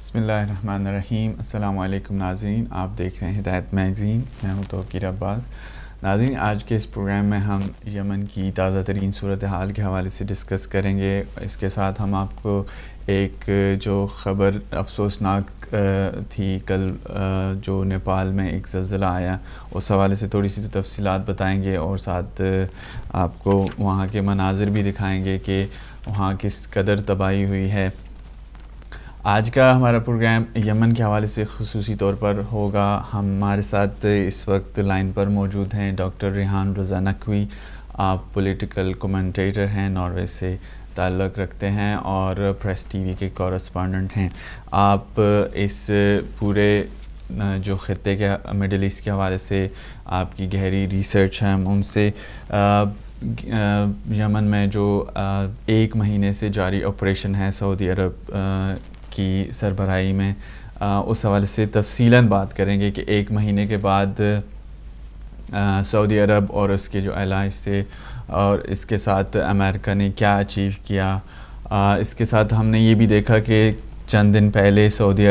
بسم اللہ الرحمن الرحیم۔ السلام علیکم ناظرین، آپ دیکھ رہے ہیں ہدایت میگزین، میں ہوں توقیر عباس۔ ناظرین، آج کے اس پروگرام میں ہم یمن کی تازہ ترین صورتحال کے حوالے سے ڈسکس کریں گے۔ اس کے ساتھ ہم آپ کو ایک جو خبر افسوسناک تھی کل، جو نیپال میں ایک زلزلہ آیا، اس حوالے سے تھوڑی سی تفصیلات بتائیں گے، اور ساتھ آپ کو وہاں کے مناظر بھی دکھائیں گے کہ وہاں کس قدر تباہی ہوئی ہے۔ آج کا ہمارا پروگرام یمن کے حوالے سے خصوصی طور پر ہوگا۔ ہمارے ساتھ اس وقت لائن پر موجود ہیں ڈاکٹر ریحان رضا نقوی۔ آپ پولیٹیکل کمنٹیٹر ہیں، ناروے سے تعلق رکھتے ہیں اور پریس ٹی وی کے کورسپونڈنٹ ہیں۔ آپ اس پورے جو خطے کے مڈل ایسٹ کے حوالے سے آپ کی گہری ریسرچ ہے، ہم ان سے یمن میں جو ایک مہینے سے جاری آپریشن ہے سعودی عرب کی سربراہی میں، اس حوالے سے تفصیلاً بات کریں گے کہ ایک مہینے کے بعد سعودی عرب اور اس کے جو الائز تھے اور اس کے ساتھ امریکہ نے کیا اچیو کیا۔ اس کے ساتھ ہم نے یہ بھی دیکھا کہ چند دن پہلے سعودی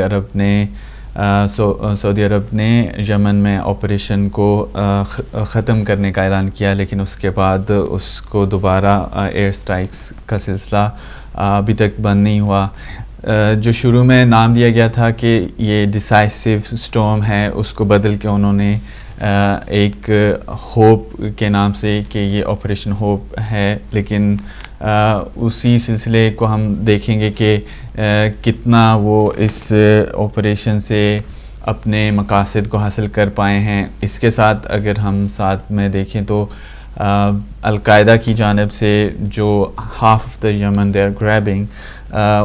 عرب نے یمن میں آپریشن کو ختم کرنے کا اعلان کیا، لیکن اس کے بعد اس کو دوبارہ ایئر سٹرائکس کا سلسلہ ابھی تک بند نہیں ہوا۔ جو شروع میں نام دیا گیا تھا کہ یہ ڈیسائسو سٹورم ہے، اس کو بدل کے انہوں نے ایک ہوپ کے نام سے کہ یہ آپریشن ہوپ ہے، لیکن اسی سلسلے کو ہم دیکھیں گے کہ کتنا وہ اس آپریشن سے اپنے مقاصد کو حاصل کر پائے ہیں۔ اس کے ساتھ اگر ہم ساتھ میں دیکھیں تو القاعدہ کی جانب سے جو half of the Yemen they are grabbing,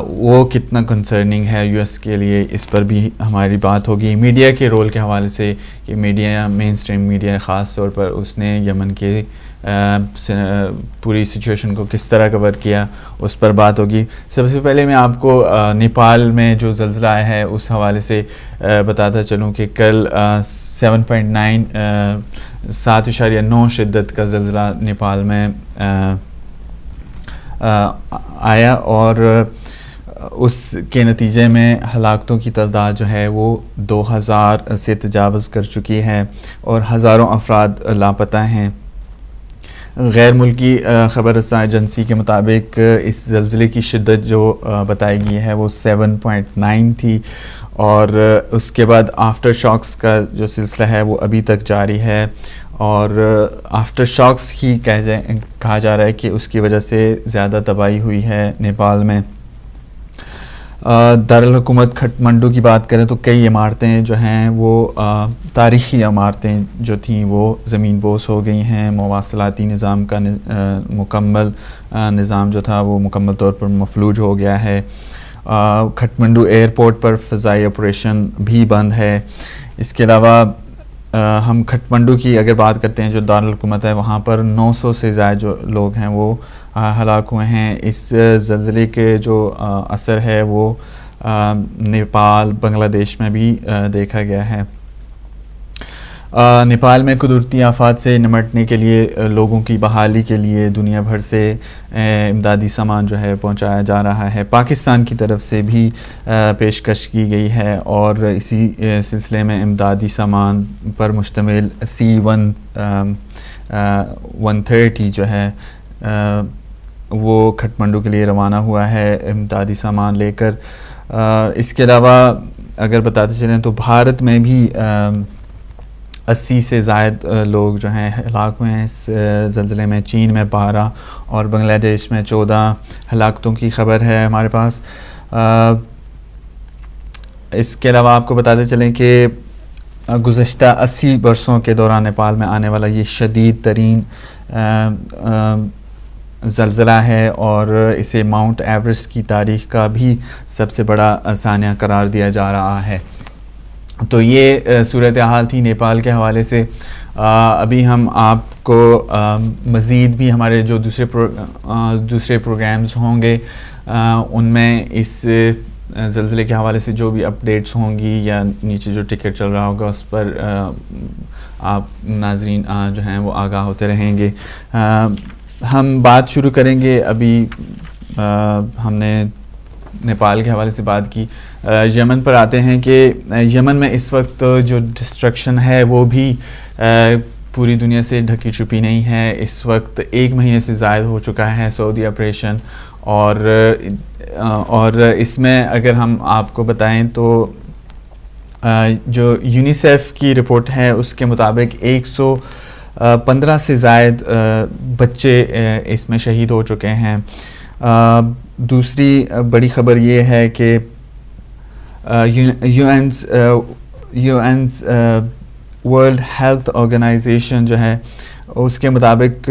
وہ کتنا کنسرننگ ہے یو ایس کے لیے، اس پر بھی ہماری بات ہوگی۔ میڈیا کے رول کے حوالے سے کہ میڈیا، مین اسٹریم میڈیا خاص طور پر، اس نے یمن کے پوری سچویشن کو کس طرح کور کیا، اس پر بات ہوگی۔ سب سے پہلے میں آپ کو نیپال میں جو زلزلہ آیا ہے اس حوالے سے بتاتا چلوں کہ کل 7.9 شدت کا زلزلہ نیپال میں آیا، اور اس کے نتیجے میں ہلاکتوں کی تعداد جو ہے وہ 2000 سے تجاوز کر چکی ہے اور ہزاروں افراد لاپتہ ہیں۔ غیر ملکی خبر رساں ایجنسی کے مطابق اس زلزلے کی شدت جو بتائی گئی ہے وہ 7.9 تھی، اور اس کے بعد آفٹر شاکس کا جو سلسلہ ہے وہ ابھی تک جاری ہے، اور آفٹر شاکس ہی کہا جا رہا ہے کہ اس کی وجہ سے زیادہ تباہی ہوئی ہے نیپال میں۔ دارالحکومت کھٹمنڈو کی بات کریں تو کئی عمارتیں جو ہیں وہ تاریخی عمارتیں جو تھیں وہ زمین بوس ہو گئی ہیں۔ مواصلاتی نظام کا مکمل نظام جو تھا وہ مکمل طور پر مفلوج ہو گیا ہے۔ کھٹمنڈو ایئرپورٹ پر فضائی آپریشن بھی بند ہے۔ اس کے علاوہ ہم کھٹمنڈو کی اگر بات کرتے ہیں جو دارالحکومت ہے، وہاں پر 900 سے زائد جو لوگ ہیں وہ ہلاک ہوئے ہیں۔ اس زلزلے کے جو اثر ہے وہ نیپال، بنگلہ دیش میں بھی دیکھا گیا ہے۔ نیپال میں قدرتی آفات سے نمٹنے کے لیے لوگوں کی بحالی کے لیے دنیا بھر سے امدادی سامان جو ہے پہنچایا جا رہا ہے۔ پاکستان کی طرف سے بھی پیشکش کی گئی ہے، اور اسی سلسلے میں امدادی سامان پر مشتمل C-130 جو ہے وہ کھٹمنڈو کے لیے روانہ ہوا ہے امدادی سامان لے کر۔ اس کے علاوہ اگر بتاتے چلیں تو بھارت میں بھی 80 سے زائد لوگ جو ہیں ہلاک ہوئے ہیں اس زلزلے میں۔ چین میں 12 اور بنگلہ دیش میں 14 ہلاکتوں کی خبر ہے ہمارے پاس۔ اس کے علاوہ آپ کو بتاتے چلیں کہ گزشتہ 80 برسوں کے دوران نیپال میں آنے والا یہ شدید ترین زلزلہ ہے، اور اسے ماؤنٹ ایورسٹ کی تاریخ کا بھی سب سے بڑا سانحہ قرار دیا جا رہا ہے۔ تو یہ صورتحال تھی نیپال کے حوالے سے۔ ابھی ہم آپ کو مزید بھی ہمارے جو دوسرے پروگرامز ہوں گے ان میں اس زلزلے کے حوالے سے جو بھی اپڈیٹس ہوں گی یا نیچے جو ٹکٹ چل رہا ہوگا اس پر آپ ناظرین جو ہیں وہ آگاہ ہوتے رہیں گے۔ ہم بات شروع کریں گے، ابھی ہم نے نیپال کے حوالے سے بات کی، یمن پر آتے ہیں کہ یمن میں اس وقت جو ڈسٹرکشن ہے وہ بھی پوری دنیا سے ڈھکی چھپی نہیں ہے. اس وقت 1 مہینے سے زائد ہو چکا ہے سعودی آپریشن, اور اس میں اگر ہم آپ کو بتائیں تو جو یونیسیف کی رپورٹ ہے اس کے مطابق 115 سے زائد بچے اس میں شہید ہو چکے ہیں. دوسری بڑی خبر یہ ہے کہ یو اینز ورلڈ ہیلتھ آرگنائزیشن جو ہے اس کے مطابق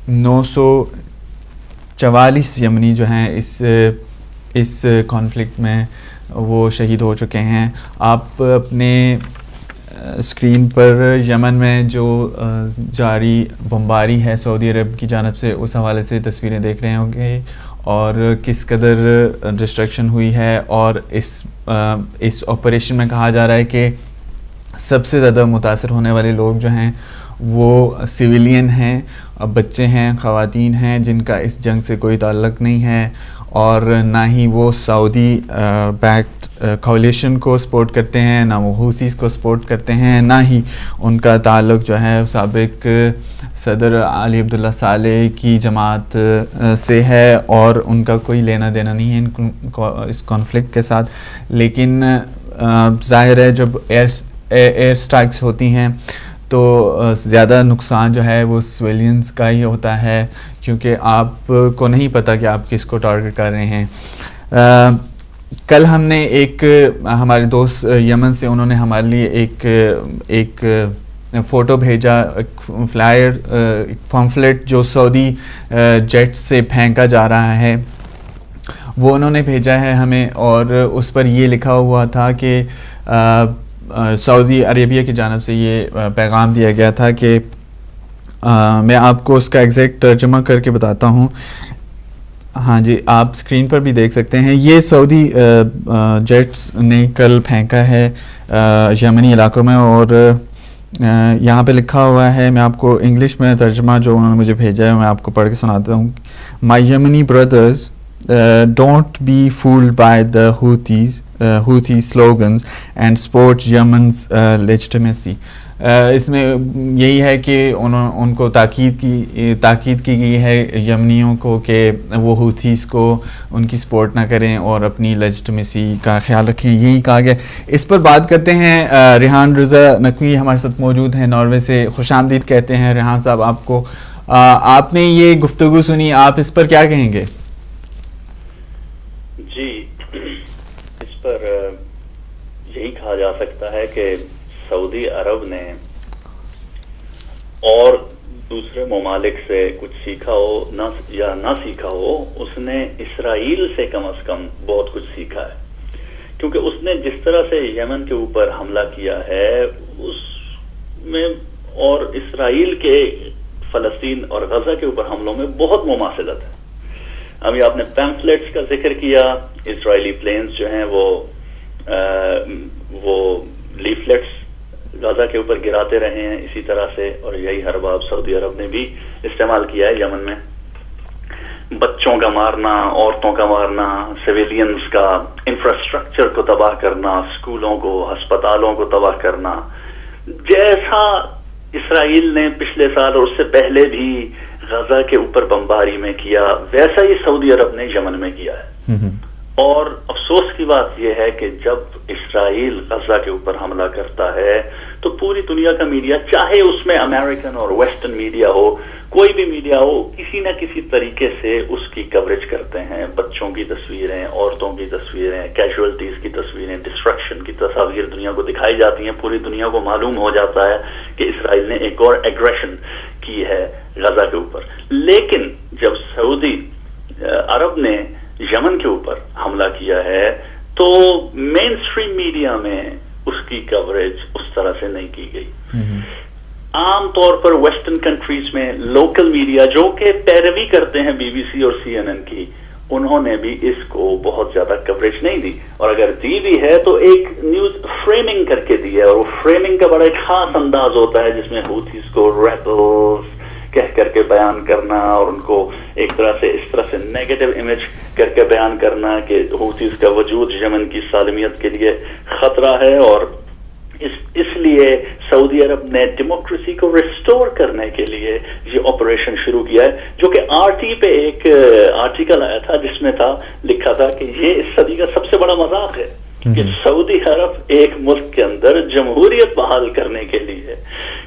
944 یمنی جو ہیں اس کانفلکٹ میں وہ شہید ہو چکے ہیں. آپ اپنے اسکرین پر یمن میں جو جاری بمباری ہے سعودی عرب کی جانب سے اس حوالے سے تصویریں دیکھ رہے ہوں گے, اور کس قدر ڈسٹرکشن ہوئی ہے. اور اس آپریشن میں کہا جا رہا ہے کہ سب سے زیادہ متاثر ہونے والے لوگ جو ہیں وہ سویلین ہیں, بچے ہیں, خواتین ہیں, جن کا اس جنگ سے کوئی تعلق نہیں ہے, اور نہ ہی وہ سعودی بیکڈ کولیشن کو سپورٹ کرتے ہیں, نہ وہ حوثیز کو سپورٹ کرتے ہیں, نہ ہی ان کا تعلق جو ہے سابق صدر علی عبداللہ صالح کی جماعت سے ہے, اور ان کا کوئی لینا دینا نہیں ہے اس کانفلکٹ کے ساتھ. لیکن ظاہر ہے جب ایئر سٹرائکس ہوتی ہیں تو زیادہ نقصان جو ہے وہ سویلینز کا ہی ہوتا ہے, کیونکہ آپ کو نہیں پتہ کہ آپ کس کو ٹارگٹ کر رہے ہیں. کل ہم نے ہمارے دوست یمن سے انہوں نے ہمارے لیے ایک فوٹو بھیجا, فلائر, پمفلٹ جو سعودی جیٹ سے پھینکا جا رہا ہے وہ انہوں نے بھیجا ہے ہمیں, اور اس پر یہ لکھا ہوا تھا کہ سعودی عربیہ کی جانب سے یہ پیغام دیا گیا تھا کہ میں آپ کو اس کا ایگزیکٹ ترجمہ کر کے بتاتا ہوں. ہاں جی, آپ اسکرین پر بھی دیکھ سکتے ہیں. یہ سعودی جیٹس نے کل پھینکا ہے یمنی علاقوں میں, اور یہاں پہ لکھا ہوا ہے, میں آپ کو انگلش میں ترجمہ جو انہوں نے مجھے بھیجا ہے میں آپ کو پڑھ کے سناتا ہوں. مائی یمنی brothers, don't be fooled by the Houthi slogans and support Yemen's legitimacy. اس میں یہی ہے کہ ان کو تاکید کی گئی ہے یمنیوں کو کہ وہ حوثیز کو ان کی سپورٹ نہ کریں اور اپنی لیجٹمیسی کا خیال رکھیں, یہی کہا گیا. اس پر بات کرتے ہیں. ریحان رضا نقوی ہمارے ساتھ موجود ہیں, ناروے سے. خوش آمدید کہتے ہیں ریحان صاحب آپ کو. آپ نے یہ گفتگو سنی, آپ اس پر کیا کہیں گے؟ جی, اس پر یہی کہا جا سکتا ہے کہ سعودی عرب نے اور دوسرے ممالک سے کچھ سیکھا ہو یا نہ سیکھا ہو, اس نے اسرائیل سے کم از کم بہت کچھ سیکھا ہے. کیونکہ اس نے جس طرح سے یمن کے اوپر حملہ کیا ہے اس میں, اور اسرائیل کے فلسطین اور غزہ کے اوپر حملوں میں بہت مماثلت ہے. ابھی آپ نے پیمفلیٹس کا ذکر کیا, اسرائیلی پلینز جو ہیں وہ لیفلیٹس غزہ کے اوپر گراتے رہے ہیں اسی طرح سے, اور یہی حرباب سعودی عرب نے بھی استعمال کیا ہے یمن میں. بچوں کا مارنا, عورتوں کا مارنا, سویلینز کا انفراسٹرکچر کو تباہ کرنا, اسکولوں کو, ہسپتالوں کو تباہ کرنا, جیسا اسرائیل نے پچھلے سال اور اس سے پہلے بھی غزہ کے اوپر بمباری میں کیا, ویسا ہی سعودی عرب نے یمن میں کیا ہے. اور افسوس کی بات یہ ہے کہ جب اسرائیل غزہ کے اوپر حملہ کرتا ہے تو پوری دنیا کا میڈیا, چاہے اس میں امریکن اور ویسٹرن میڈیا ہو, کوئی بھی میڈیا ہو, کسی نہ کسی طریقے سے اس کی کوریج کرتے ہیں. بچوں کی تصویریں, عورتوں کی تصویریں, کیجولیٹیز کی تصویریں, ڈسٹرکشن کی تصاویر دنیا کو دکھائی جاتی ہیں. پوری دنیا کو معلوم ہو جاتا ہے کہ اسرائیل نے ایک اور ایگریشن کی ہے غزہ کے اوپر. لیکن جب سعودی عرب نے یمن کے اوپر حملہ کیا ہے تو مین اسٹریم میڈیا میں اس کی کوریج اس طرح سے نہیں کی گئی. عام طور پر ویسٹرن کنٹریز میں لوکل میڈیا جو کہ پیروی کرتے ہیں بی بی سی اور سی این این کی, انہوں نے بھی اس کو بہت زیادہ کوریج نہیں دی, اور اگر دی بھی ہے تو ایک نیوز فریمنگ کر کے دی ہے, اور وہ فریمنگ کا بڑا ایک خاص انداز ہوتا ہے جس میں حوثیز کو ریبلز کہہ کر کے بیان کرنا اور ان کو ایک طرح سے اس طرح سے نیگیٹو امیج کر کے بیان کرنا کہ حوثیز کا وجود یمن کی سالمیت کے لیے خطرہ ہے، اور اس لیے سعودی عرب نے ڈیموکریسی کو ریسٹور کرنے کے لیے یہ آپریشن شروع کیا ہے، جو کہ RT پہ ایک آرٹیکل آیا تھا جس میں لکھا تھا کہ یہ اس صدی کا سب سے بڑا مذاق ہے کہ سعودی عرب ایک ملک کے اندر جمہوریت بحال کرنے کے لیے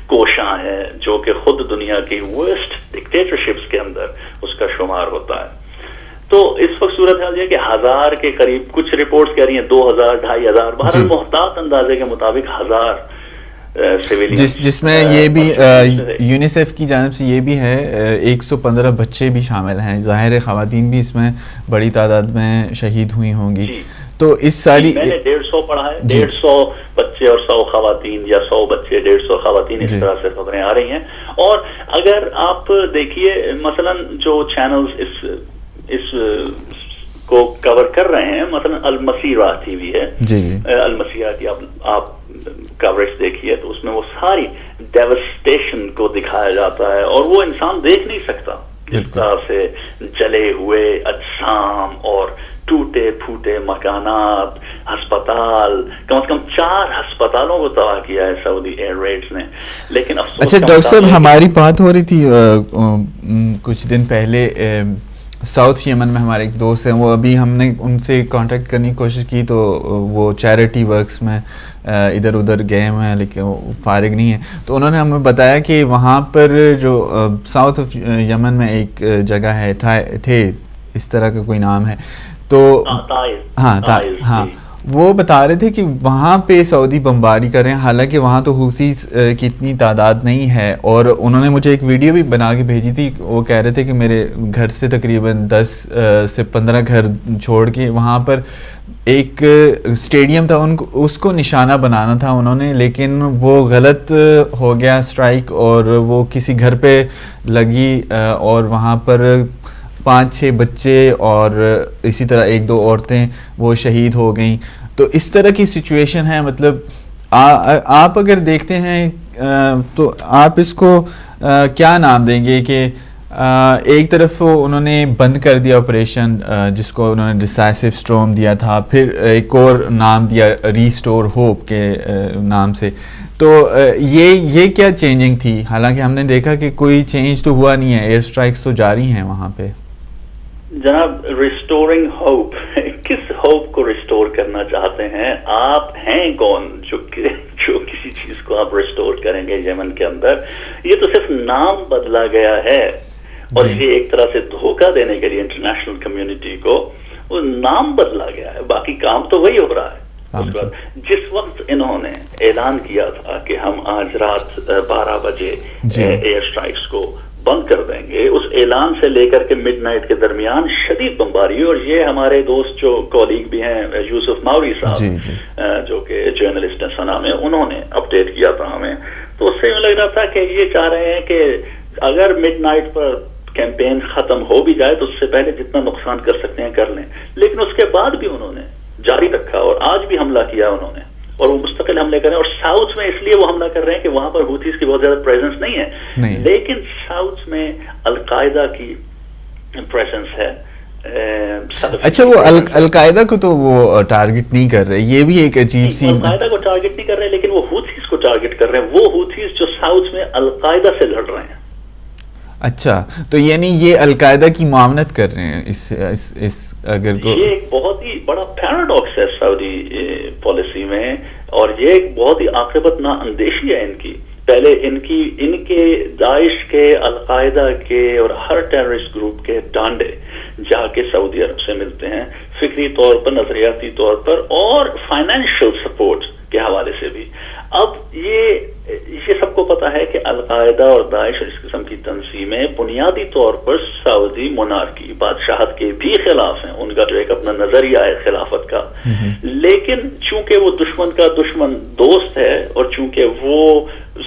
کوشاں ہے، جو کہ خود دنیا کی ورسٹ ڈکٹیٹرشپس کے اندر اس کا شمار ہوتا ہے۔ تو اس وقت صورتحال یہ کہ 1000 کے قریب، کچھ رپورٹس کہہ رہی ہیں 2000 2500، بہرحال محتاط اندازے کے مطابق 1000 جس میں یہ بھی یونیسیف کی جانب سے یہ بھی ہے 115 بچے بھی شامل ہیں، ظاہر ہے خواتین بھی اس میں بڑی تعداد میں شہید ہوئی ہوں گی۔ تو اس ساری میں نے 150 پڑھا ہے، 150 بچے اور 100 خواتین، یا 100 بچے 150 خواتین، اس طرح سے خبریں آ رہی ہیں۔ اور اگر آپ دیکھیے مثلا جو چینلز اس کو کور کر رہے ہیں، مثلا المسیرہ ٹی وی ہے، المسیرہ کی آپ کوریج دیکھیے تو اس میں وہ ساری ڈیوسٹیشن کو دکھایا جاتا ہے، اور وہ انسان دیکھ نہیں سکتا جس طرح سے جلے ہوئے اجسام اور ٹوٹے پھوٹے مکانات، ہسپتال، کم از کم 4 ہسپتالوں کو تباہ کیا ہے سعودی ایئر ریڈز نے۔ لیکن افسوس، اچھا ڈاکٹر صاحب، ہماری بات ہو رہی تھی کچھ دن پہلے ساؤتھ یمن میں، ہمارے ایک دوست ہیں، وہ ابھی ہم نے ان سے کانٹیکٹ کرنے کی کوشش کی تو وہ چیریٹی ورکس میں ادھر ادھر گئے ہوئے ہیں لیکن وہ فارغ نہیں ہیں۔ تو انہوں نے ہمیں بتایا کہ وہاں پر جو ساؤتھ آف یمن میں ایک جگہ ہے تھے، اس طرح کا کوئی نام ہے، تو ہاں وہ بتا رہے تھے کہ وہاں پہ سعودی بمباری کر رہے ہیں، حالانکہ وہاں تو حوثیز کی اتنی تعداد نہیں ہے۔ اور انہوں نے مجھے ایک ویڈیو بھی بنا کے بھیجی تھی، وہ کہہ رہے تھے کہ میرے گھر سے تقریباً 10 سے 15 گھر چھوڑ کے وہاں پر ایک اسٹیڈیم تھا، اس کو نشانہ بنانا تھا انہوں نے، لیکن وہ غلط ہو گیا اسٹرائک، اور وہ کسی گھر پہ لگی، اور وہاں پر 5-6 بچے اور اسی طرح 1-2 عورتیں وہ شہید ہو گئیں۔ تو اس طرح کی سچویشن ہے۔ مطلب آپ اگر دیکھتے ہیں تو آپ اس کو کیا نام دیں گے کہ ایک طرف انہوں نے بند کر دیا آپریشن، جس کو انہوں نے ڈیسائسو اسٹارم دیا تھا، پھر ایک اور نام دیا ریسٹور ہوپ کے نام سے، تو یہ کیا چینجنگ تھی؟ حالانکہ ہم نے دیکھا کہ کوئی چینج تو ہوا نہیں ہے، ایئر اسٹرائکس تو جاری ہیں وہاں پہ۔ جناب، ریسٹورنگ ہوپ، کس ہوپ کو ریسٹور کرنا چاہتے ہیں آپ؟ ہیں کون جو کسی چیز کو آپ ریسٹور کریں گے یمن کے اندر؟ یہ تو صرف نام بدلا گیا ہے، اور یہ ایک طرح سے دھوکہ دینے کے لیے انٹرنیشنل کمیونٹی کو وہ نام بدلا گیا ہے، باقی کام تو وہی ہو رہا ہے۔ اس وقت جس وقت انہوں نے اعلان کیا تھا کہ ہم آج رات 12 بجے ایئر اسٹرائکس کو بند کر دیں گے، اس اعلان سے لے کر کے مڈ نائٹ کے درمیان شدید بمباری، اور یہ ہمارے دوست جو کولیگ بھی ہیں یوسف ماوری صاحب جو کہ جرنلسٹ ہیں سنا میں، انہوں نے اپڈیٹ کیا تھا ہمیں، تو اس سے لگ رہا تھا کہ یہ چاہ رہے ہیں کہ اگر مڈ نائٹ پر کیمپین ختم ہو بھی جائے تو اس سے پہلے جتنا نقصان کر سکتے ہیں کر لیں، لیکن اس کے بعد بھی انہوں نے جاری رکھا، اور آج بھی حملہ کیا انہوں نے، اور وہ مستقل حملے کر رہے ہیں۔ اور ساؤتھ میں اس لیے وہ حملہ کر رہے ہیں کہ وہاں پر حوثیز کی بہت زیادہ پریزنس نہیں ہے، لیکن ساؤتھ میں القاعدہ کی پریزنس ہے۔ اچھا، وہ القاعدہ کو تو وہ ٹارگٹ نہیں کر رہے، یہ بھی ایک عجیب سی، القاعدہ کو ٹارگٹ نہیں کر رہے، لیکن وہ حوثیز کو ٹارگٹ کر رہے ہیں، وہ حوثیز جو ساؤتھ میں القاعدہ سے لڑ رہے ہیں۔ اچھا، تو یعنی یہ القاعدہ کی معاونت کر رہے ہیں اس اگر کو، یہ ایک بہت ہی بڑا پیراڈاکس ہے سعودی پالیسی میں، اور یہ ایک بہت ہی عاقبت نا اندیشی ہے ان کی۔ پہلے ان کے داعش کے، القاعدہ کے اور ہر ٹیررسٹ گروپ کے ڈانڈے جا کے سعودی عرب سے ملتے ہیں، فکری طور پر، نظریاتی طور پر، اور فائنینشیل سپورٹ کے حوالے سے بھی۔ اب یہ سب کو پتا ہے کہ القاعدہ اور داعش اور اس قسم کی تنظیمیں بنیادی طور پر سعودی مونارکی، بادشاہت کے بھی خلاف ہیں، ان کا جو ایک اپنا نظریہ ہے خلافت کا، لیکن چونکہ وہ دشمن کا دشمن دوست ہے، اور چونکہ وہ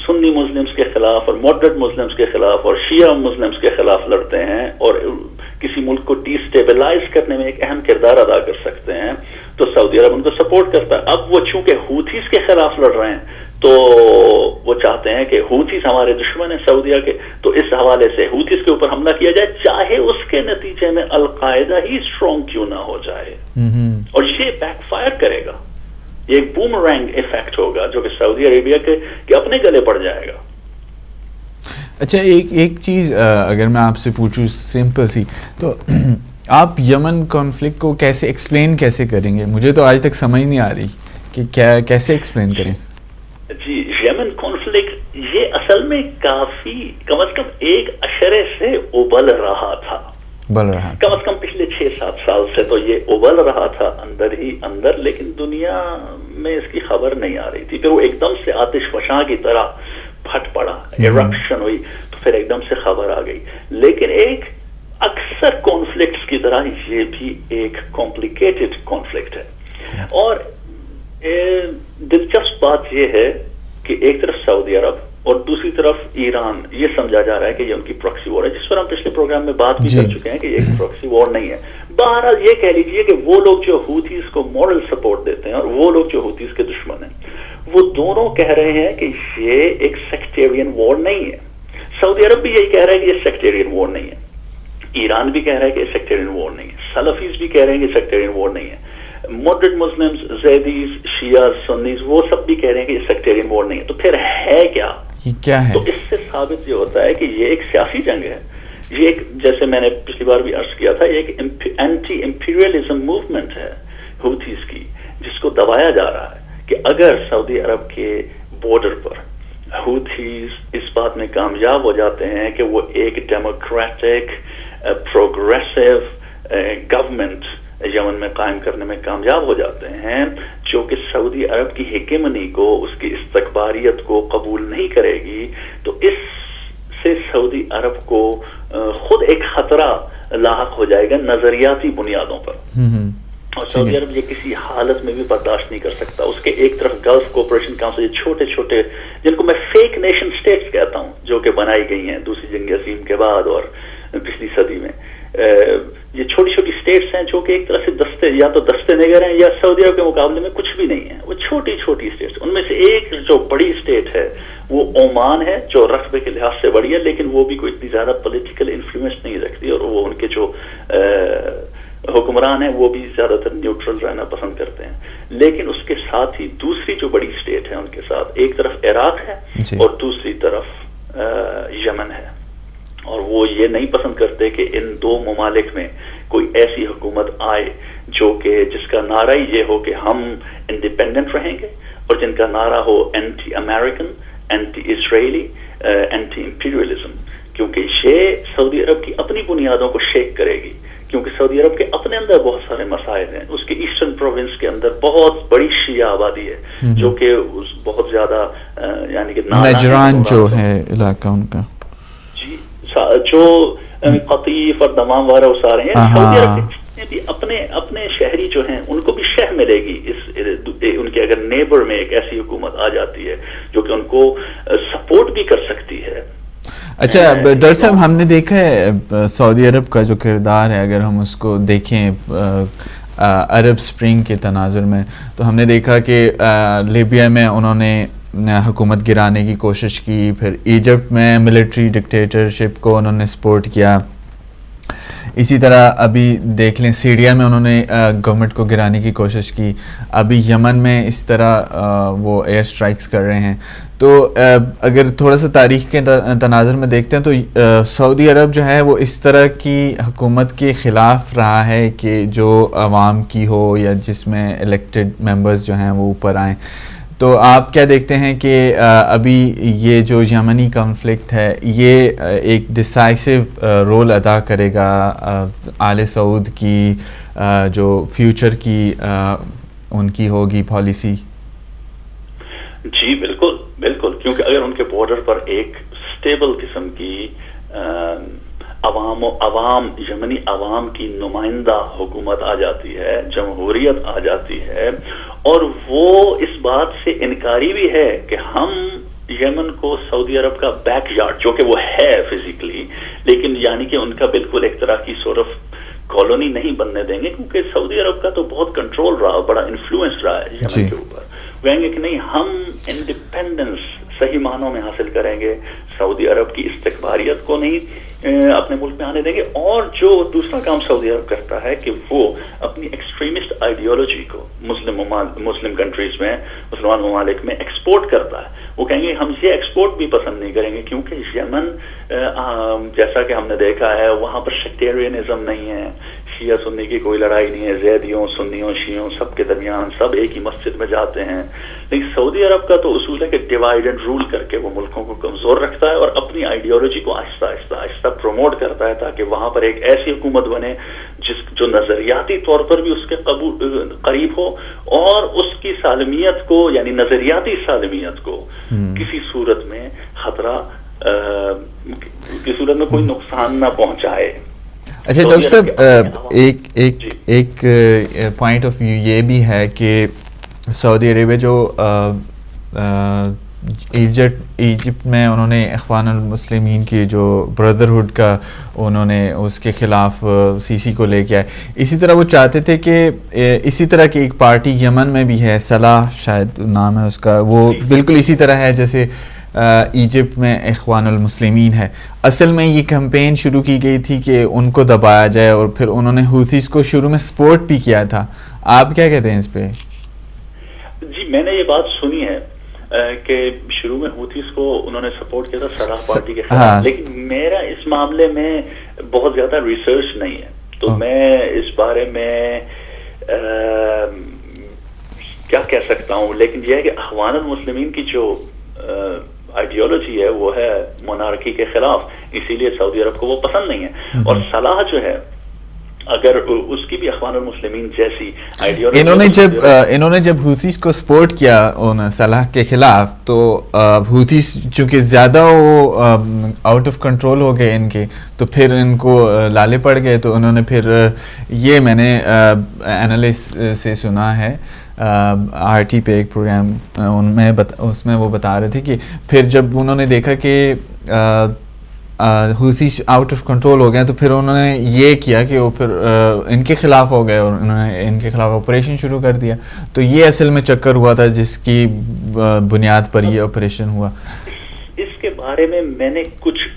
سنی مسلمز کے خلاف اور ماڈریٹ مسلمز کے خلاف اور شیعہ مسلمز کے خلاف لڑتے ہیں، اور کسی ملک کو ڈی اسٹیبلائز کرنے میں ایک اہم کردار ادا کر سکتے ہیں، تو سعودی عرب ان کو سپورٹ کرتا ہے۔ اب وہ چونکہ حوثیز کے خلاف لڑ رہے ہیں تو وہ چاہتے ہیں کہ ہوتیز ہمارے دشمن ہیں سعودیہ کے، تو اس حوالے سے ہوتیز کے اوپر حملہ کیا جائے، چاہے اس کے نتیجے میں القاعدہ ہی اسٹرانگ کیوں نہ ہو جائے، اور یہ بیک فائر کرے گا، یہ ایک بومرینگ ایفیکٹ ہوگا جو کہ سعودی عربیہ کے اپنے گلے پڑ جائے گا۔ اچھا، ایک چیز اگر میں آپ سے پوچھوں سمپل سی، تو آپ یمن کانفلکٹ کو کیسے ایکسپلین کیسے کریں گے؟ مجھے تو آج تک سمجھ نہیں آ رہی کہ کیسے ایکسپلین کریں۔ جی، یمن کانفلکٹ یہ اصل میں کافی کم از کم ایک اشرے سے ابل رہا تھا، کم از کم پچھلے 6-7 سال سے تو یہ ابل رہا تھا اندر ہی اندر، لیکن دنیا میں اس کی خبر نہیں آ رہی تھی۔ پھر وہ ایک دم سے آتش فشاں کی طرح پھٹ پڑا، ایرپشن ہوئی، تو پھر ایک دم سے خبر آ گئی۔ لیکن ایک اکثر کانفلکٹس کی طرح یہ بھی ایک کمپلیکیٹڈ کانفلکٹ ہے، اور دلچسپ بات یہ ہے کہ ایک طرف سعودی عرب اور دوسری طرف ایران، یہ سمجھا جا رہا ہے کہ یہ ان کی پراکسی وار ہے، جس پر ہم پچھلے پروگرام میں بات بھی کر چکے ہیں کہ یہ ایک پراکسی وار نہیں ہے۔ بہرحال یہ کہہ لیجئے کہ وہ لوگ جو ہوتیز کو مورل سپورٹ دیتے ہیں اور وہ لوگ جو ہوتیز کے دشمن ہیں، وہ دونوں کہہ رہے ہیں کہ یہ ایک سیکٹیرین وار نہیں ہے۔ سعودی عرب بھی یہی کہہ رہا ہے کہ یہ سیکٹیرین وار نہیں ہے، ایران بھی کہہ رہا ہے کہ یہ سیکٹیرین وار نہیں ہے، سلفیز بھی کہہ رہے ہیں کہ سیکٹیرین وار نہیں ہے، ماڈریٹ مسلمز، زیدیز، شیعہ، سنیز، وہ سب بھی کہہ رہے ہیں کہ یہ سیکٹیرین وار نہیں ہے۔ تو پھر ہے کیا؟ تو اس سے ثابت یہ ہوتا ہے کہ یہ ایک سیاسی جنگ ہے، یہ ایک، جیسے میں نے پچھلی بار بھی عرض کیا تھا، یہ ایک اینٹی امپیریلزم موومنٹ ہے ہوتیز کی، جس کو دبایا جا رہا ہے کہ اگر سعودی عرب کے بارڈر پر ہوتیز اس بات میں کامیاب ہو جاتے ہیں کہ وہ ایک ڈیموکریٹک پروگریسو گورنمنٹ یمن میں قائم کرنے میں کامیاب ہو جاتے ہیں، جو کہ سعودی عرب کی ہیگمنی کو، اس کی استکباریت کو قبول نہیں کرے گی، تو اس سے سعودی عرب کو خود ایک خطرہ لاحق ہو جائے گا نظریاتی بنیادوں پر، اور سعودی عرب یہ کسی حالت میں بھی برداشت نہیں کر سکتا۔ اس کے ایک طرف گلف کوپریشن کاؤنسل، یہ چھوٹے چھوٹے جن کو میں فیک نیشن سٹیٹس کہتا ہوں، جو کہ بنائی گئی ہیں دوسری جنگ عظیم کے بعد اور پچھلی صدی میں، یہ چھوٹی چھوٹی سٹیٹس ہیں جو کہ ایک طرح سے یا تو دستے نگر ہیں یا سعودی عرب کے مقابلے میں کچھ بھی نہیں ہے، وہ چھوٹی چھوٹی سٹیٹس۔ ان میں سے ایک جو بڑی سٹیٹ ہے وہ عمان ہے، جو رقبے کے لحاظ سے بڑی ہے، لیکن وہ بھی کوئی اتنی زیادہ پولیٹیکل انفلوئنس نہیں رکھتی، اور وہ ان کے جو حکمران ہیں وہ بھی زیادہ تر نیوٹرل رہنا پسند کرتے ہیں۔ لیکن اس کے ساتھ ہی دوسری جو بڑی سٹیٹ ہے ان کے ساتھ، ایک طرف عراق ہے اور دوسری طرف یمن ہے، اور وہ یہ نہیں پسند کرتے کہ ان دو ممالک میں کوئی ایسی حکومت آئے جو کہ جس کا نعرہ یہ ہو کہ ہم انڈیپینڈنٹ رہیں گے، اور جن کا نعرہ ہو اینٹی امریکن، اینٹی اسرائیلی، اینٹی امپیریلزم، کیونکہ یہ سعودی عرب کی اپنی بنیادوں کو شیک کرے گی، کیونکہ سعودی عرب کے اپنے اندر بہت سارے مسائل ہیں۔ اس کے ایسٹرن پروونس کے اندر بہت بڑی شیعہ آبادی ہے، جو کہ بہت زیادہ یعنی کہ نجران جو ہے علاقہ ان کا، جی، جو قطیف اور دمام وغیرہ وہ سارے ہیں، سعودی عرب کے بھی اپنے شہری جو ہیں ان کو بھی شہ ملے گی ان کے اگر نیبر میں ایک ایسی حکومت آ جاتی ہے جو کہ ان کو سپورٹ بھی کر سکتی ہے۔ اچھا ڈاکٹر صاحب، ہم نے دیکھا ہے سعودی عرب کا جو کردار ہے، اگر ہم اس کو دیکھیں عرب سپرنگ کے تناظر میں، تو ہم نے دیکھا کہ لیبیا میں انہوں نے حکومت گرانے کی کوشش کی، پھر ایجپٹ میں ملٹری ڈکٹیٹرشپ کو انہوں نے سپورٹ کیا، اسی طرح ابھی دیکھ لیں سیریا میں انہوں نے گورنمنٹ کو گرانے کی کوشش کی، ابھی یمن میں اس طرح وہ ایئر سٹرائکس کر رہے ہیں۔ تو اگر تھوڑا سا تاریخ کے تناظر میں دیکھتے ہیں تو سعودی عرب جو ہے وہ اس طرح کی حکومت کے خلاف رہا ہے کہ جو عوام کی ہو یا جس میں الیکٹڈ ممبرز جو ہیں وہ اوپر آئیں۔ تو آپ کیا دیکھتے ہیں کہ ابھی یہ جو یمنی کانفلکٹ ہے یہ ایک ڈیسائسو رول ادا کرے گا آل سعود کی جو فیوچر کی ان کی ہوگی پالیسی؟ جی بالکل بالکل، کیونکہ اگر ان کے بارڈر پر ایک سٹیبل قسم کی عوام یمنی عوام کی نمائندہ حکومت آ جاتی ہے، جمہوریت آ جاتی ہے، اور وہ اس بات سے انکاری بھی ہے کہ ہم یمن کو سعودی عرب کا بیک یارڈ، جو کہ وہ ہے فزیکلی، لیکن یعنی کہ ان کا بالکل ایک طرح کی صرف کالونی نہیں بننے دیں گے، کیونکہ سعودی عرب کا تو بہت کنٹرول رہا، بڑا انفلوئنس رہا ہے یمن کے اوپر، کہیں گے کہ نہیں ہم انڈیپینڈنس صحیح معنوں میں حاصل کریں گے, سعودی عرب کی استکباریت کو نہیں اپنے ملک میں آنے دیں گے. اور جو دوسرا کام سعودی عرب کرتا ہے کہ وہ اپنی ایکسٹریمسٹ آئیڈیالوجی کو مسلم کنٹریز میں, مسلمان ممالک میں ایکسپورٹ کرتا ہے. وہ کہیں گے ہم یہ ایکسپورٹ بھی پسند نہیں کریں گے کیونکہ یمن جیسا کہ ہم نے دیکھا ہے وہاں پر سیکٹیرینزم نہیں ہے, شیعہ سنی کی کوئی لڑائی نہیں ہے, زیدیوں سنیوں شیعوں سب کے درمیان سب ایک ہی مسجد میں جاتے ہیں. لیکن سعودی عرب کا تو اصول ہے کہ ڈیوائڈ اینڈ رول کر کے وہ ملکوں کو کمزور رکھتا ہے اور اپنی آئیڈیالوجی کو آہستہ آہستہ پروموٹ کرتا ہے تاکہ وہاں پر ایک ایسی حکومت بنے جو نظریاتی طور پر بھی اس کے قریب ہو اور اس کی سالمیت کو یعنی نظریاتی سالمیت کو کسی صورت میں خطرہ کی صورت میں کوئی نقصان نہ پہنچائے. اچھا ڈاکٹر صاحب, ایک پوائنٹ آف ویو یہ بھی ہے کہ سعودی عربیہ جو ایجپٹ میں انہوں نے اخوان المسلمین کی جو بردرہڈ کا انہوں نے اس کے خلاف سی کو لے کے آئے, اسی طرح وہ چاہتے تھے کہ اسی طرح کی ایک پارٹی یمن میں بھی ہے, صلاح شاید نام ہے اس کا, وہ بالکل اسی طرح ہے جیسے ایجپٹ میں اخوان المسلمین ہے. اصل میں یہ کمپین شروع کی گئی تھی کہ ان کو دبایا جائے اور پھر انہوں نے حوثیز کو شروع میں سپورٹ بھی کیا تھا. آپ کیا کہتے ہیں اس پہ؟ جی میں نے یہ بات سنی ہے کہ شروع میں حوثیز کو انہوں نے سپورٹ کیا تھا صلاح پارٹی کے خلاف, لیکن میرا اس معاملے میں بہت زیادہ ریسرچ نہیں ہے تو میں اس بارے میں کیا کہہ سکتا ہوں. لیکن یہ ہے کہ اخوان المسلمین کی جو آئیڈیالوجی ہے وہ ہے مونارکی کے خلاف, اسی لیے سعودی عرب کو وہ پسند نہیں ہے. اور صلاح جو ہے اگر اس کی بھی اخوان المسلمین جیسی آئیڈیالوجی, انہوں نے جب حوثیز کو سپورٹ کیا صلاح کے خلاف تو حوثیز چونکہ زیادہ وہ آؤٹ آف کنٹرول ہو گئے ان کے, تو پھر ان کو لالے پڑ گئے. تو انہوں نے پھر یہ میں نے اینالسٹ سے سنا ہے آر ٹی پہ ایک پروگرام اس میں وہ بتا رہے تھے کہ پھر جب انہوں نے دیکھا کہ حوثی آؤٹ آف کنٹرول ہو گئے تو پھر انہوں نے یہ کیا کہ وہ پھر ان کے خلاف ہو گئے اور انہوں نے ان کے خلاف آپریشن شروع کر دیا. تو یہ اصل میں چکر ہوا تھا جس کی بنیاد پر یہ آپریشن ہوا. اس کے بارے میں میں نے کچھ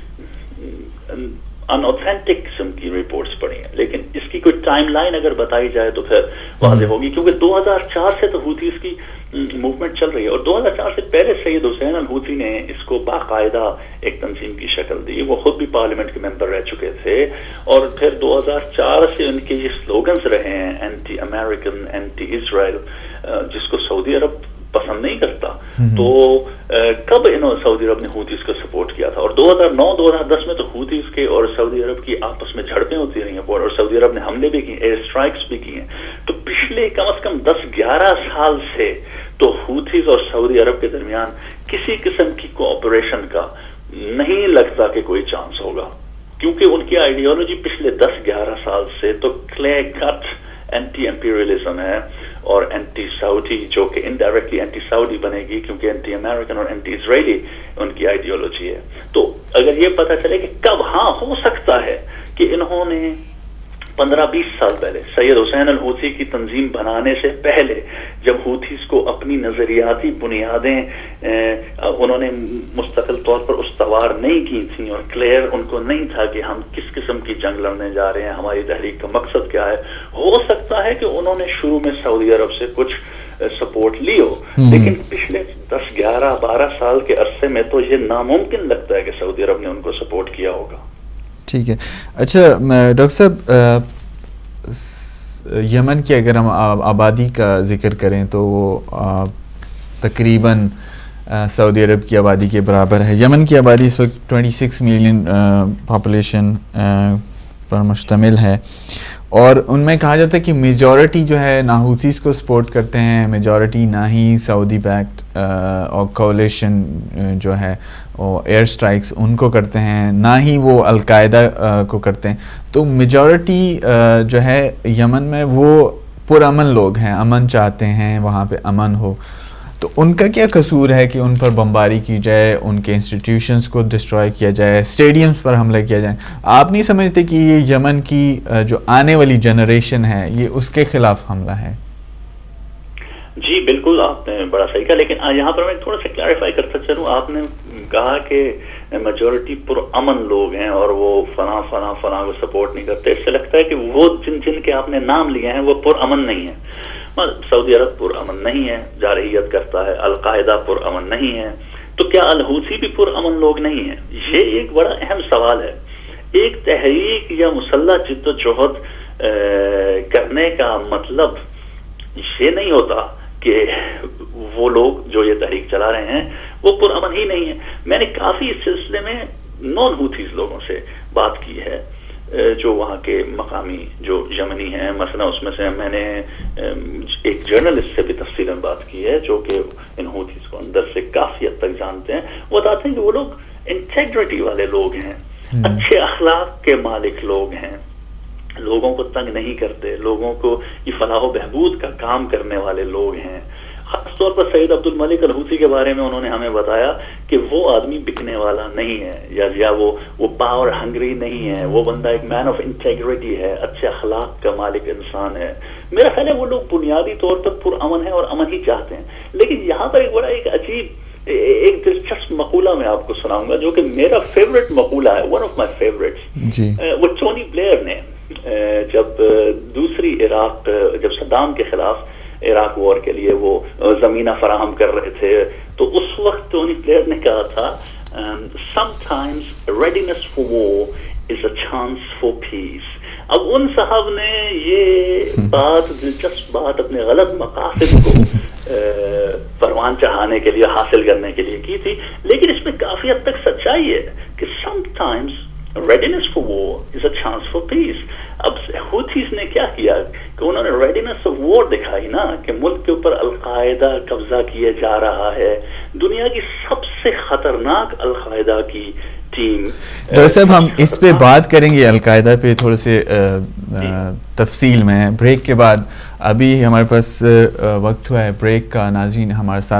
ان اوتھینٹک قسم کی رپورٹس پڑھی ہیں, لیکن اس کی کوئی ٹائم لائن اگر بتائی جائے تو پھر واضح ہوگی, کیونکہ 2004 سے تو حوثیز کی موومنٹ چل رہی ہے اور 2004 سے پہلے سید حسین الحوثی نے اس کو باقاعدہ ایک تنظیم کی شکل دی. وہ خود بھی پارلیمنٹ کے ممبر رہ چکے تھے اور پھر 2004 سے ان کے یہ سلوگنز رہے ہیں اینٹی امریکن, اینٹی اسرائیل, جس کو سعودی عرب پسند نہیں کرتا. تو کب سعودی عرب نے حوثیز کو سپورٹ کیا تھا, اور 2009-2010 میں تو حوثیز کے اور سعودی عرب کی آپس میں جھڑپیں ہوتی رہی ہیں اور سعودی عرب نے حملے بھی کیے, ایئر اسٹرائکس بھی کیے ہیں. تو پچھلے کم از کم 10-11 سال سے تو حوثیز اور سعودی عرب کے درمیان کسی قسم کی کوآپریشن کا نہیں لگتا کہ کوئی چانس ہوگا, کیونکہ ان کی آئیڈیالوجی پچھلے 10-11 سال سے تو کلیئر کٹ اینٹی امپیریلزم ہے اور اینٹی سعودی, جو کہ انڈائریکٹلی اینٹی سعودی بنے گی کیونکہ اینٹی امریکن اور اینٹی اسرائیلی ان کی آئیڈیالوجی ہے. تو اگر یہ پتہ چلے کہ کب ہو سکتا ہے کہ انہوں نے 15-20 سال پہلے سید حسین الحوثی کی تنظیم بنانے سے پہلے جب حوثیز کو اپنی نظریاتی بنیادیں انہوں نے مستقل طور پر استوار نہیں کی تھیں اور کلیئر ان کو نہیں تھا کہ ہم کس قسم کی جنگ لڑنے جا رہے ہیں, ہماری تحریک کا مقصد کیا ہے, ہو سکتا ہے کہ انہوں نے شروع میں سعودی عرب سے کچھ سپورٹ لی ہو, لیکن پچھلے 10-11-12 سال کے عرصے میں تو یہ ناممکن لگتا ہے کہ سعودی عرب نے ان کو سپورٹ کیا ہوگا. ٹھیک ہے. اچھا ڈاکٹر صاحب, یمن کی اگر ہم آبادی کا ذکر کریں تو وہ تقریباً سعودی عرب کی آبادی کے برابر ہے. یمن کی آبادی اس وقت 26 ملین پاپولیشن پر مشتمل ہے اور ان میں کہا جاتا ہے کہ میجورٹی جو ہے نہ حوثیز کو سپورٹ کرتے ہیں, میجورٹی نہ ہی سعودی بیکڈ اور کولیشن جو ہے وہ ایئر سٹرائکس ان کو کرتے ہیں, نہ ہی وہ القاعدہ کو کرتے ہیں. تو میجورٹی جو ہے یمن میں وہ پرامن لوگ ہیں, امن چاہتے ہیں, وہاں پہ امن ہو. تو ان کا کیا قصور ہے کہ ان پر بمباری کی جائے, ان کے انسٹیٹیوشنز کو ڈسٹرائے کیا جائے, اسٹیڈیمز پر حملہ کیا جائے؟ آپ نہیں سمجھتے کہ یہ یمن کی جو آنے والی جنریشن ہے یہ اس کے خلاف حملہ ہے؟ جی بالکل آپ نے بڑا صحیح کہا، لیکن یہاں پر میں تھوڑا سا کلیریفائی کرتا چلوں. آپ نے کہا کہ میجورٹی پرامن لوگ ہیں اور وہ فلاں فلاں فلاں کو سپورٹ نہیں کرتے. اس سے لگتا ہے کہ وہ جن کے آپ نے نام لیے ہیں وہ پرامن نہیں ہیں. سعودی عرب پرامن نہیں ہے، جارحیت کرتا ہے. القاعدہ پرامن نہیں ہے. تو کیا الحوثی بھی پرامن لوگ نہیں ہیں؟ یہ ایک بڑا اہم سوال ہے. ایک تحریک یا مسلح جد و جہد کرنے کا مطلب یہ نہیں ہوتا کہ وہ لوگ جو یہ تحریک چلا رہے ہیں وہ پرامن ہی نہیں ہیں. میں نے کافی اس سلسلے میں نان ہوتھیز لوگوں سے بات کی ہے جو وہاں کے مقامی جو یمنی ہیں. مثلا اس میں سے میں نے ایک جرنلسٹ سے بھی تفصیلاً بات کی ہے جو کہ ان ہوتھیز کو اندر سے کافی حد تک جانتے ہیں. وہ بتاتے ہیں کہ وہ لوگ انٹیگریٹی والے لوگ ہیں، اچھے اخلاق کے مالک لوگ ہیں، لوگوں کو تنگ نہیں کرتے، لوگوں کو یہ فلاح و بہبود کا کام کرنے والے لوگ ہیں. خاص طور پر سید عبد الملک الحوثی کے بارے میں انہوں نے ہمیں بتایا کہ وہ آدمی بکنے والا نہیں ہے یا وہ پاور ہنگری نہیں ہے. وہ بندہ ایک مین آف انٹیگریٹی ہے، اچھے اخلاق کا مالک انسان ہے. میرا خیال ہے وہ لوگ بنیادی طور پر پرامن ہیں اور امن ہی چاہتے ہیں. لیکن یہاں پر ایک بڑا ایک عجیب ایک دلچسپ مقولہ میں آپ کو سناؤں گا جو کہ میرا فیوریٹ مقولہ ہے، ون آف مائی فیوریٹس. وہ ٹونی بلیئر نے جب دوسری عراق، جب صدام کے خلاف عراق وار کے لیے وہ زمینہ فراہم کر رہے تھے، تو اس وقت ٹونی بلیئر نے کہا تھا sometimes readiness for war is a chance for peace. اب ان صاحب نے یہ بات، دلچسپ بات، اپنے غلط مقاصد کو پروان چڑھانے کے لیے، حاصل کرنے کے لیے کی تھی، لیکن اس میں کافی حد تک سچائی ہے کہ sometimes readiness for war is a chance for peace. اب ہوتھیز نے کیا کیا کہ انہوں نے ریڈینس آف وار دکھائی نا، کہ ملک کے اوپر القاعدہ قبضہ کیے جا رہا ہے. دنیا کی سب سے خطرناک القاعدہ کی ٹیم. ڈاکٹر صاحب ہم اس پہ بات کریں گے، القاعدہ پہ تھوڑے سے تفصیل میں بریک کے بعد. ابھی ہمارے پاس وقت ہوا ہے بریک کا. ناظرین ہمارے ساتھ